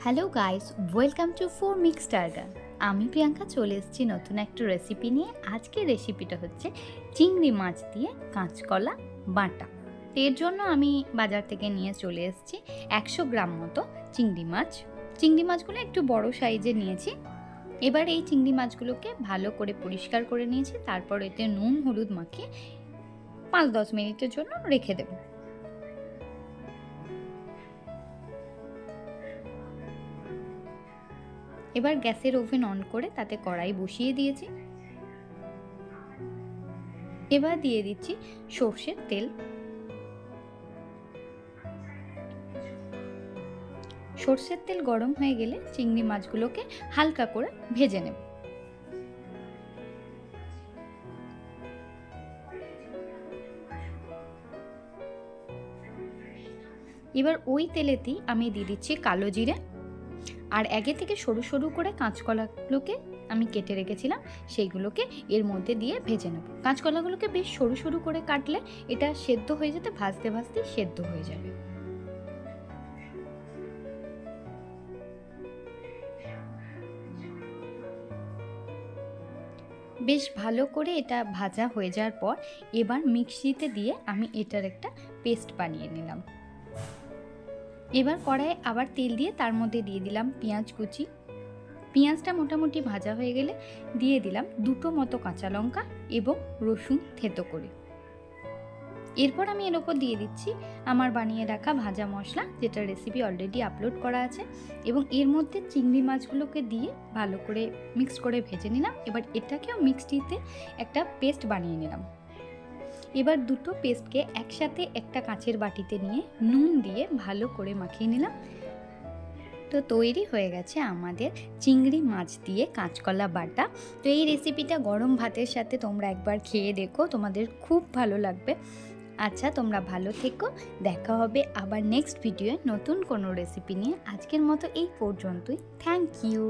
Hello guys, welcome to four mix টার্গার। আমি প্রিয়াঙ্কা চলে এসেছি নতুন একটা রেসিপি নিয়ে। আজকের রেসিপিটা হচ্ছে চিংড়ি মাছ দিয়ে কাঁচকলা বাটা। এর জন্য আমি বাজার থেকে নিয়ে চলে এসেছি 100 গ্রাম মতো চিংড়ি মাছ। চিংড়ি মাছগুলো একটু বড় সাইজে নিয়েছি। এবার এই চিংড়ি মাছগুলোকে ভালো করে পরিষ্কার করে নিয়েছি। তারপর এতে নুন হলুদ মাখিয়ে 5-10 মিনিটের জন্য রেখে দেবো। এবার গ্যাসের ওভেন অন করে তাতে কড়াই বসিয়ে দিয়েছি। এবার দিয়ে দিচ্ছি সর্ষের তেল। সর্ষের তেল গরম হয়ে গেলে চিংড়ি মাছগুলোকে হালকা করে ভেজে নেব। এবার ওই তেলেতেই আমি দিয়ে দিচ্ছি কালো জিরে, আর আগে থেকে সরু সরু করে কাঁচকলাগুলোকে আমি কেটে রেখেছিলাম সেইগুলোকে এর মধ্যে দিয়ে ভেজে নেব। কাঁচকলাগুলোকে বেশ সরু সরু করে কাটলে এটা সেদ্ধ হয়ে যেতে ভাজতে ভাজতে সেদ্ধ হয়ে যাবে। বেশ ভালো করে এটা ভাজা হয়ে যাওয়ার পর এবার মিক্সিতে দিয়ে আমি এটার একটা পেস্ট বানিয়ে নিলাম। এবার কড়াইয়ে আবার তেল দিয়ে তার মধ্যে দিয়ে দিলাম পেঁয়াজ কুচি। পেঁয়াজটা মোটামুটি ভাজা হয়ে গেলে দিয়ে দিলাম 2টো মতো কাঁচা লঙ্কা এবং রসুন থেতো করে। এরপর আমি এর ওপর দিয়ে দিচ্ছি আমার বানিয়ে রাখা ভাজা মশলা, যেটা রেসিপি অলরেডি আপলোড করা আছে, এবং এর মধ্যে চিংড়ি মাছগুলোকে দিয়ে ভালো করে মিক্স করে ভেজে নিলাম। এবার এটাকেও মিক্সিতে একটা পেস্ট বানিয়ে নিলাম। এবার দুটো পেস্টকে একসাথে একটা কাঁচের বাটিতে নিয়ে নুন দিয়ে ভালো করে মাখিয়ে নিলাম। তো তৈরি হয়ে গেছে আমাদের চিংড়ি মাছ দিয়ে কাঁচকলা বাটা। তো এই রেসিপিটা গরম ভাতের সাথে তোমরা একবার খেয়ে দেখো, তোমাদের খুব ভালো লাগবে। আচ্ছা, তোমরা ভালো থেকো, দেখা হবে আবার নেক্সট ভিডিওয়ে নতুন কোনো রেসিপি নিয়ে। আজকের মতো এই পর্যন্তই। Thank you.